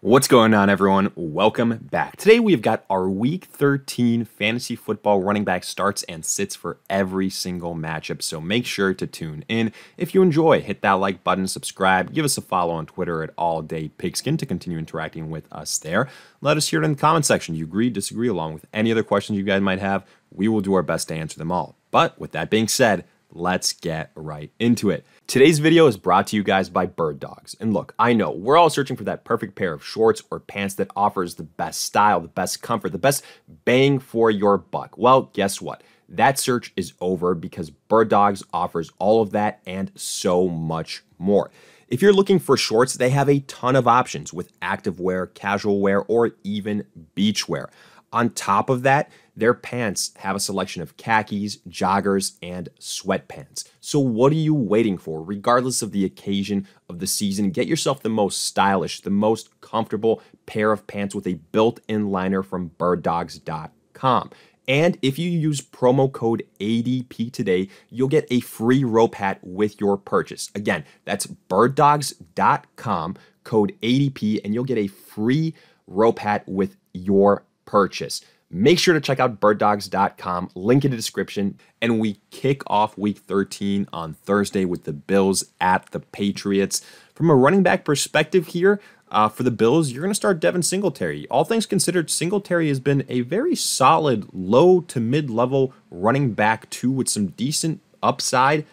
What's going on, everyone? Welcome back. Today we've got our Week 13 fantasy football running back starts and sits for every single matchup, so make sure to tune in. If you enjoy, hit that like button, subscribe, give us a follow on Twitter at AllDayPigskin to continue interacting with us there. Let us hear it in the comment section. You agree, disagree, along with any other questions you guys might have. We will do our best to answer them all. But with that being said, let's get right into it. Today's video is brought to you guys by Birddogs. And look, I know we're all searching for that perfect pair of shorts or pants that offers the best style, the best comfort, the best bang for your buck. Well, guess what? That search is over because Birddogs offers all of that and so much more. If you're looking for shorts, they have a ton of options with activewear, casual wear, or even beach wear. On top of that, their pants have a selection of khakis, joggers, and sweatpants. So what are you waiting for? Regardless of the occasion of the season, get yourself the most stylish, the most comfortable pair of pants with a built-in liner from Birddogs.com. And if you use promo code ADP today, you'll get a free rope hat with your purchase. Again, that's Birddogs.com, code ADP, and you'll get a free rope hat with your purchase. Make sure to check out birddogs.com, link in the description, and we kick off week 13 on Thursday with the Bills at the Patriots. From a running back perspective here, for the Bills, you're going to start Devin Singletary. All things considered, Singletary has been a very solid low to mid-level running back too, with some decent upside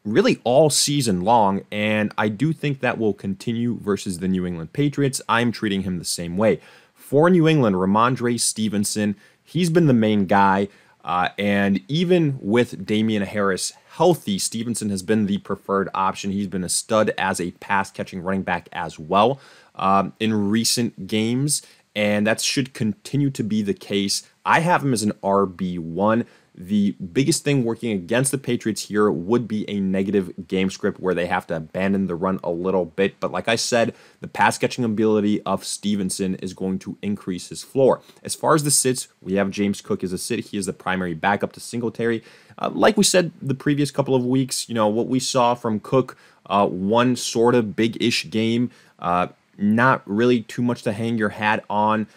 really all season long, and I do think that will continue versus the New England Patriots. I'm treating him the same way. For New England, Ramondre Stevenson, he's been the main guy, and even with Damien Harris healthy, Stevenson has been the preferred option. He's been a stud as a pass-catching running back as well in recent games, and that should continue to be the case. I have him as an RB1. The biggest thing working against the Patriots here would be a negative game script where they have to abandon the run a little bit. But like I said, the pass catching ability of Stevenson is going to increase his floor. As far as the sits, we have James Cook as a sit. He is the primary backup to Singletary. Like we said the previous couple of weeks, what we saw from Cook, one sort of big-ish game, not really too much to hang your hat on,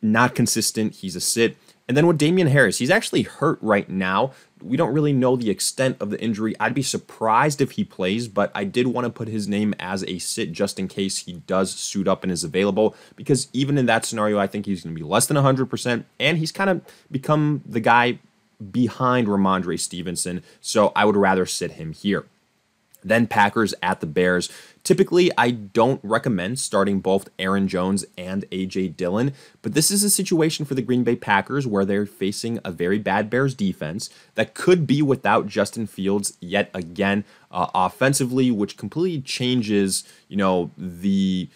not consistent. He's a sit. And then with Damien Harris, he's actually hurt right now. We don't really know the extent of the injury. I'd be surprised if he plays, but I did want to put his name as a sit just in case he does suit up and is available, because even in that scenario, I think he's going to be less than 100%, and he's kind of become the guy behind Ramondre Stevenson, so I would rather sit him here. Then Packers at the Bears. Typically, I don't recommend starting both Aaron Jones and A.J. Dillon, but this is a situation for the Green Bay Packers where they're facing a very bad Bears defense that could be without Justin Fields yet again offensively, which completely changes, the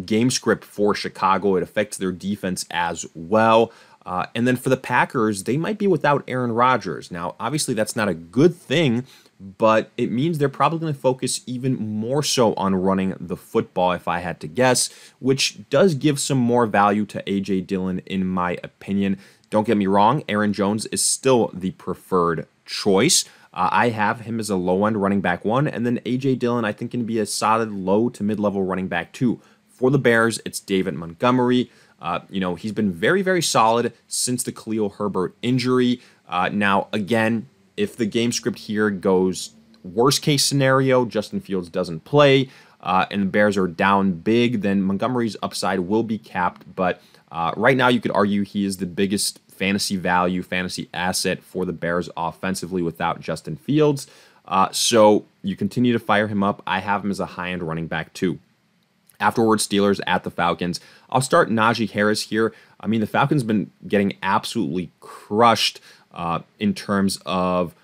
game script for Chicago. It affects their defense as well. And then for the Packers, they might be without Aaron Rodgers. Now, obviously, that's not a good thing, but it means they're probably going to focus even more so on running the football, if I had to guess, which does give some more value to A.J. Dillon, in my opinion. Don't get me wrong, Aaron Jones is still the preferred choice. I have him as a low-end running back 1, and then A.J. Dillon, I think, can be a solid low to mid-level running back 2. For the Bears, it's David Montgomery. He's been very, very solid since the Khalil Herbert injury. Now, again, if the game script here goes worst case scenario, Justin Fields doesn't play, and the Bears are down big, then Montgomery's upside will be capped. But right now, you could argue he is the biggest fantasy value, fantasy asset for the Bears offensively without Justin Fields. So you continue to fire him up. I have him as a high-end running back too. Afterwards, Steelers at the Falcons. I'll start Najee Harris here. I mean, the Falcons been getting absolutely crushed in terms of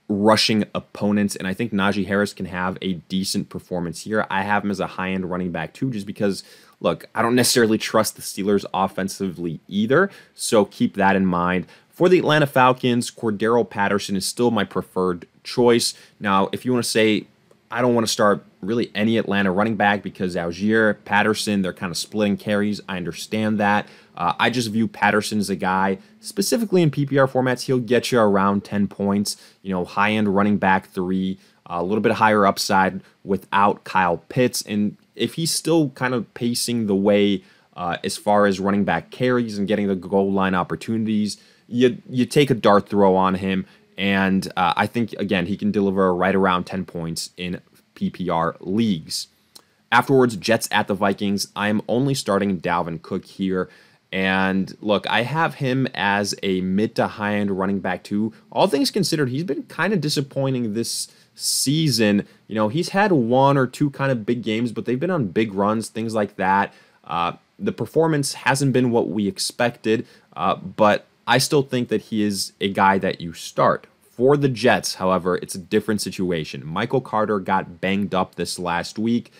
rushing opponents, and I think Najee Harris can have a decent performance here. I have him as a high-end running back too, just because, look, I don't necessarily trust the Steelers offensively either, so keep that in mind. For the Atlanta Falcons, Cordero Patterson is still my preferred choice. Now, if you want to say, I don't want to start really any Atlanta running back because Algier, Patterson, they're kind of splitting carries. I understand that. I just view Patterson as a guy, specifically in PPR formats, he'll get you around 10 points, high-end running back 3, a little bit higher upside without Kyle Pitts. And if he's still kind of pacing the way as far as running back carries and getting the goal line opportunities, you take a dart throw on him. And I think, again, he can deliver right around 10 points in PPR leagues. Afterwards, Jets at the Vikings. I am only starting Dalvin Cook here. And look, I have him as a mid to high end running back too. All things considered, he's been kind of disappointing this season. He's had one or two kind of big games, but they've been on big runs, things like that. The performance hasn't been what we expected, but I still think that he is a guy that you start. For the Jets, however, it's a different situation. Michael Carter got banged up this last week.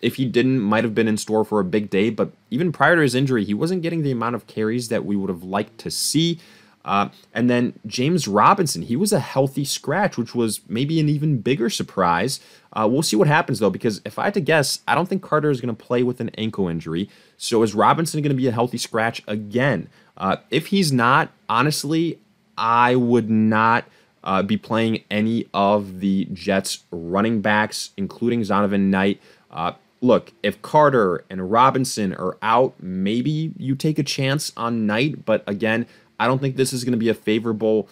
If he didn't, might have been in store for a big day, but even prior to his injury, he wasn't getting the amount of carries that we would have liked to see. And then James Robinson, he was a healthy scratch, which was maybe an even bigger surprise. We'll see what happens, though, because if I had to guess, I don't think Carter is going to play with an ankle injury. So is Robinson going to be a healthy scratch again? If he's not, honestly, I would not be playing any of the Jets running backs, including Zonovan Knight. Look, if Carter and Robinson are out, maybe you take a chance on Knight. But again, I don't think this is going to be a favorable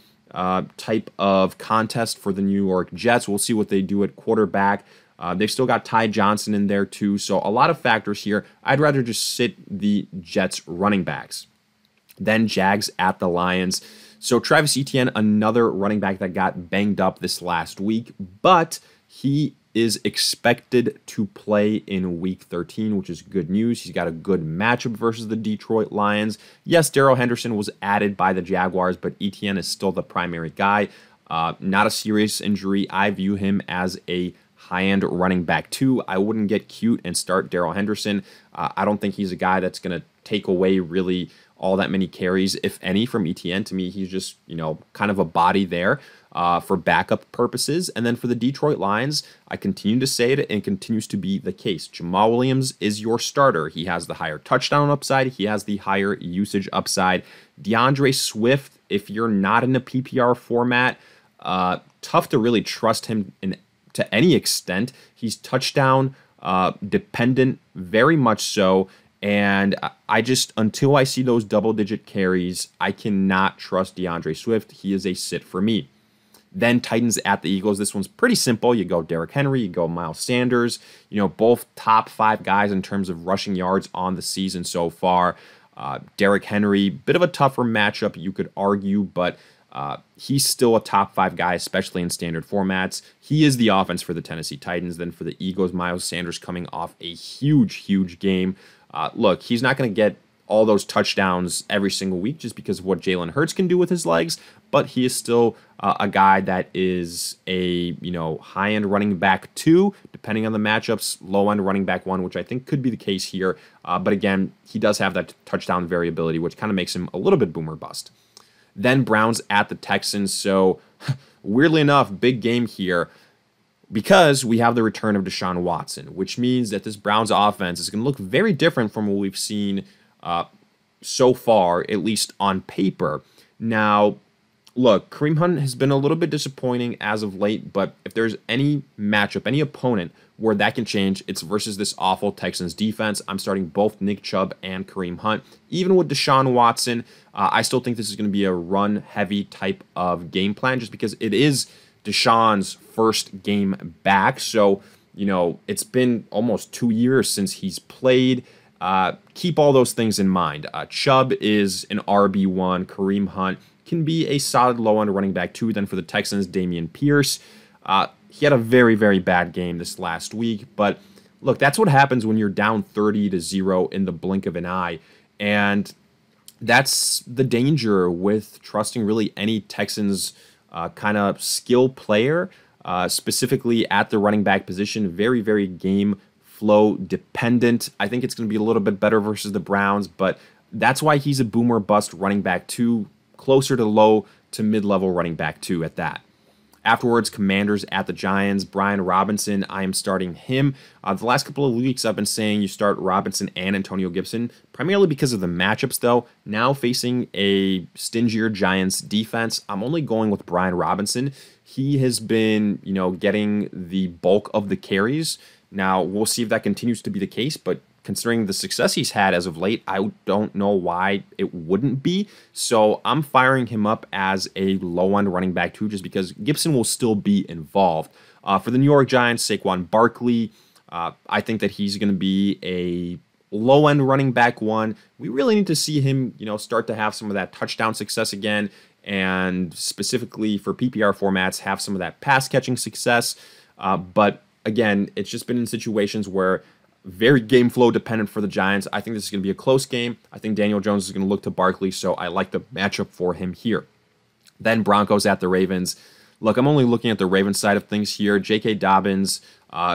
type of contest for the New York Jets. We'll see what they do at quarterback. They've still got Ty Johnson in there too. So a lot of factors here. I'd rather just sit the Jets running backs. Then Jags at the Lions. So Travis Etienne, another running back that got banged up this last week, but he is expected to play in Week 13, which is good news. He's got a good matchup versus the Detroit Lions. Yes, Darrell Henderson was added by the Jaguars, but Etienne is still the primary guy. Not a serious injury. I view him as a high-end running back too. I wouldn't get cute and start Darrell Henderson. I don't think he's a guy that's going to take away really all that many carries, if any, from Etienne. To me, he's just, kind of a body there for backup purposes. And then for the Detroit Lions, I continue to say it, and it continues to be the case. Jamal Williams is your starter. He has the higher touchdown upside. He has the higher usage upside. DeAndre Swift, if you're not in a PPR format, tough to really trust him to any extent. He's touchdown dependent, very much so. And I just, until I see those double-digit carries, I cannot trust DeAndre Swift. He is a sit for me. Then Titans at the Eagles. This one's pretty simple. You go Derrick Henry, you go Miles Sanders. Both top 5 guys in terms of rushing yards on the season so far. Derrick Henry, bit of a tougher matchup, you could argue, but he's still a top 5 guy, especially in standard formats. He is the offense for the Tennessee Titans. Then for the Eagles, Miles Sanders coming off a huge game. Look, he's not going to get all those touchdowns every single week just because of what Jalen Hurts can do with his legs, but he is still a guy that is a high-end running back 2, depending on the matchups, low-end running back 1, which I think could be the case here. But again, he does have that touchdown variability, which kind of makes him a little bit boomer bust. Then Browns at the Texans. So weirdly enough, big game here, because we have the return of Deshaun Watson, which means that this Browns offense is going to look very different from what we've seen so far, at least on paper. Now, look, Kareem Hunt has been a little bit disappointing as of late, but if there's any matchup, any opponent where that can change, it's versus this awful Texans defense. I'm starting both Nick Chubb and Kareem Hunt. Even with Deshaun Watson, I still think this is going to be a run-heavy type of game plan just because it is Deshaun's first game back. So, it's been almost 2 years since he's played. Keep all those things in mind. Chubb is an RB1. Kareem Hunt can be a solid low-end running back too. Then for the Texans, Dameon Pierce. He had a very bad game this last week. But look, that's what happens when you're down 30-0 in the blink of an eye. And that's the danger with trusting really any Texans kind of skill player, specifically at the running back position. Very game flow dependent. I think it's going to be a little bit better versus the Browns, but that's why he's a boomer bust running back 2, closer to low to mid-level running back 2 at that. Afterwards, Commanders at the Giants. Brian Robinson, I am starting him. The last couple of weeks, I've been saying you start Robinson and Antonio Gibson, primarily because of the matchups, though. Now facing a stingier Giants defense, I'm only going with Brian Robinson. He has been, getting the bulk of the carries Now, we'll see if that continues to be the case, but considering the success he's had as of late, I don't know why it wouldn't be. So I'm firing him up as a low-end running back too, just because Gibson will still be involved. For the New York Giants, Saquon Barkley, I think that he's going to be a low-end running back one. We really need to see him, start to have some of that touchdown success again, and specifically for PPR formats, have some of that pass-catching success. But again, it's just been in situations where very game flow dependent for the Giants. I think this is going to be a close game. I think Daniel Jones is going to look to Barkley, so I like the matchup for him here. Then Broncos at the Ravens. Look, I'm only looking at the Ravens side of things here. J.K. Dobbins,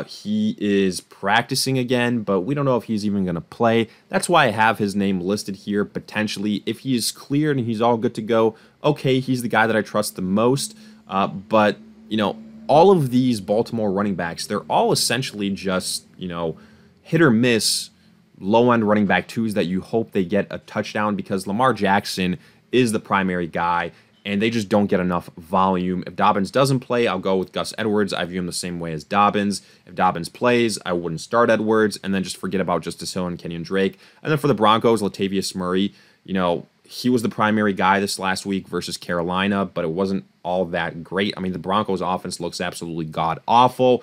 he is practicing again, but we don't know if he's even going to play. That's why I have his name listed here, potentially. If he is cleared and he's all good to go, okay, he's the guy that I trust the most. But, all of these Baltimore running backs, they're all essentially just, hit or miss low-end running back twos that you hope they get a touchdown, because Lamar Jackson is the primary guy, and they just don't get enough volume. If Dobbins doesn't play, I'll go with Gus Edwards. I view him the same way as Dobbins. If Dobbins plays, I wouldn't start Edwards, and then just forget about Justice Hill and Kenyon Drake. And then for the Broncos, Latavius Murray, he was the primary guy this last week versus Carolina, but it wasn't all that great. I mean, the Broncos offense looks absolutely god-awful.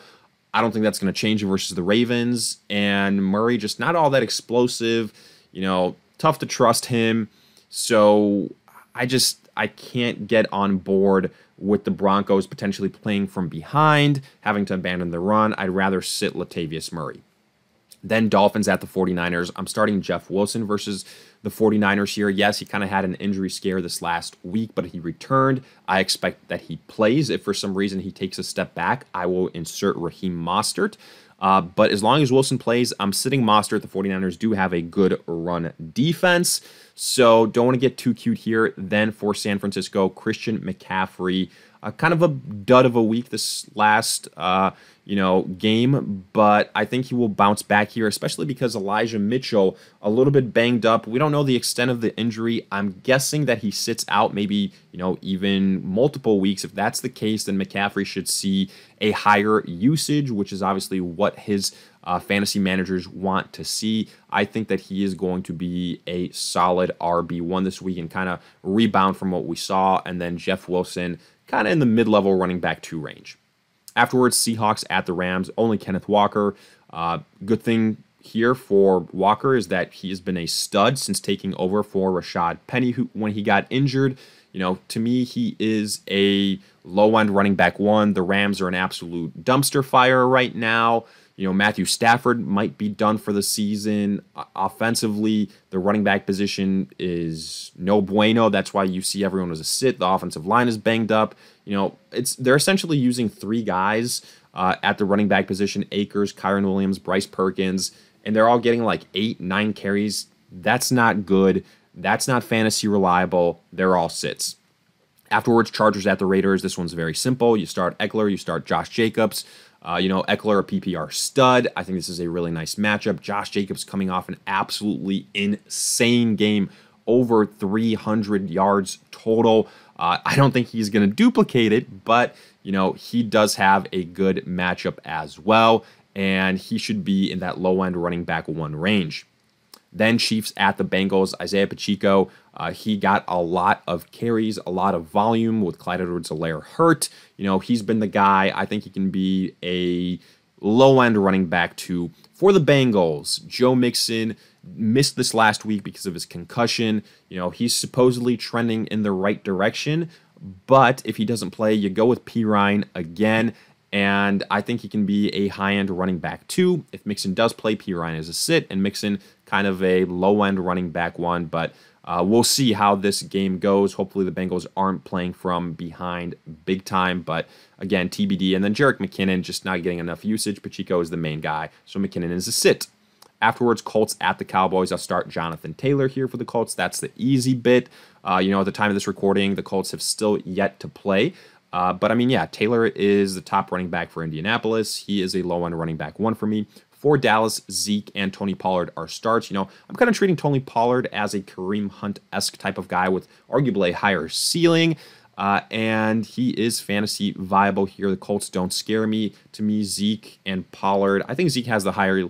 I don't think that's going to change versus the Ravens. And Murray, just not all that explosive, tough to trust him. So I can't get on board with the Broncos potentially playing from behind, having to abandon the run. I'd rather sit Latavius Murray. Then Dolphins at the 49ers. I'm starting Jeff Wilson versus the 49ers here. Yes, he kind of had an injury scare this last week, but he returned. I expect that he plays. If for some reason he takes a step back, I will insert Raheem Mostert. But as long as Wilson plays, I'm sitting Mostert. The 49ers do have a good run defense, so don't want to get too cute here. Then for San Francisco, Christian McCaffrey. Kind of a dud of a week this last game, but I think he will bounce back here, especially because Elijah Mitchell, a little bit banged up. We don't know the extent of the injury. I'm guessing that he sits out maybe, even multiple weeks. If that's the case, then McCaffrey should see a higher usage, which is obviously what his fantasy managers want to see. I think that he is going to be a solid RB1 this week and kind of rebound from what we saw. And then Jeff Wilson, kind of in the mid-level running back 2 range. Afterwards, Seahawks at the Rams, only Kenneth Walker. Good thing here for Walker is that he has been a stud since taking over for Rashad Penny when he got injured. To me, he is a low-end running back 1. The Rams are an absolute dumpster fire right now. Matthew Stafford might be done for the season. Offensively, the running back position is no bueno. That's why you see everyone as a sit. The offensive line is banged up. They're essentially using 3 guys at the running back position: Akers, Kyron Williams, Bryce Perkins, and they're all getting like 8, 9 carries. That's not good. That's not fantasy reliable. They're all sits. Afterwards, Chargers at the Raiders. This one's very simple. You start Eckler, you start Josh Jacobs. Eckler, a PPR stud. I think this is a really nice matchup. Josh Jacobs coming off an absolutely insane game, over 300 yards total. I don't think he's going to duplicate it, but, he does have a good matchup as well, and he should be in that low-end running back 1 range. Then Chiefs at the Bengals. Isiah Pacheco, he got a lot of carries, a lot of volume with Clyde Edwards-Helaire hurt. He's been the guy. I think he can be a low-end running back 2 for the Bengals. Joe Mixon missed this last week because of his concussion. He's supposedly trending in the right direction, but if he doesn't play, you go with Pirine again. And I think he can be a high-end running back 2. If Mixon does play, Pirine is a sit, and Mixon kind of a low-end running back 1. But we'll see how this game goes. Hopefully the Bengals aren't playing from behind big time. But again, TBD. And then Jerick McKinnon just not getting enough usage. Pacheco is the main guy, so McKinnon is a sit. Afterwards, Colts at the Cowboys. I'll start Jonathan Taylor here for the Colts. That's the easy bit. At the time of this recording, the Colts have still yet to play. But Taylor is the top running back for Indianapolis. He is a low-end running back 1 for me. For Dallas, Zeke and Tony Pollard are starts. I'm kind of treating Tony Pollard as a Kareem Hunt-esque type of guy with arguably a higher ceiling. And he is fantasy viable here. The Colts don't scare me. To me, Zeke and Pollard, I think Zeke has the higher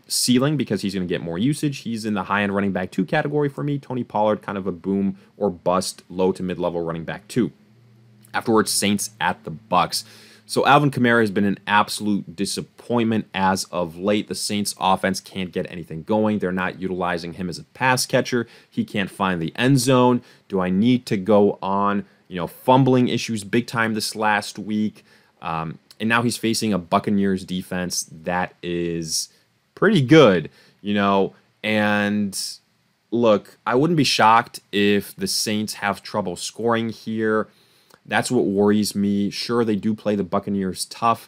ceiling because he's going to get more usage. He's in the high-end running back 2 category for me. Tony Pollard, kind of a boom or bust, low to mid-level running back 2. Afterwards, Saints at the Bucks. So Alvin Kamara has been an absolute disappointment as of late. The Saints offense can't get anything going. They're not utilizing him as a pass catcher. He can't find the end zone. Do I need to go on, fumbling issues big time this last week? And now he's facing a Buccaneers defense that is pretty good, and look, I wouldn't be shocked if the Saints have trouble scoring here. That's what worries me. Sure, they do play the Buccaneers tough,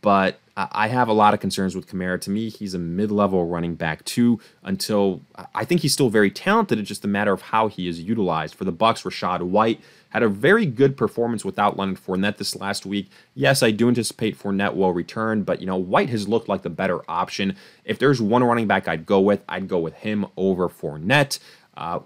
but I have a lot of concerns with Kamara. To me, he's a mid-level running back too. Until I think he's still very talented. It's just a matter of how he is utilized. For the Bucs, Rachaad White had a very good performance without Leonard Fournette this last week. Yes, I do anticipate Fournette will return, but White has looked like the better option. If there's one running back I'd go with him over Fournette.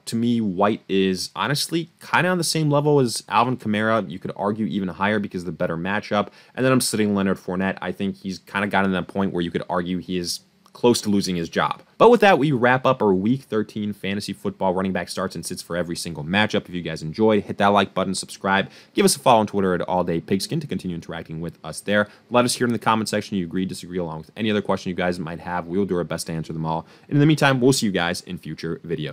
To me, White is honestly kind of on the same level as Alvin Kamara. You could argue even higher because of the better matchup. And then I'm sitting Leonard Fournette. I think he's kind of gotten to that point where you could argue he is close to losing his job. But with that, we wrap up our Week 13 fantasy football running back starts and sits for every single matchup. If you guys enjoyed, hit that like button, subscribe, give us a follow on Twitter at AllDayPigskin to continue interacting with us there. Let us hear in the comment section you agree, disagree, along with any other question you guys might have. We'll do our best to answer them all. And in the meantime, we'll see you guys in future videos.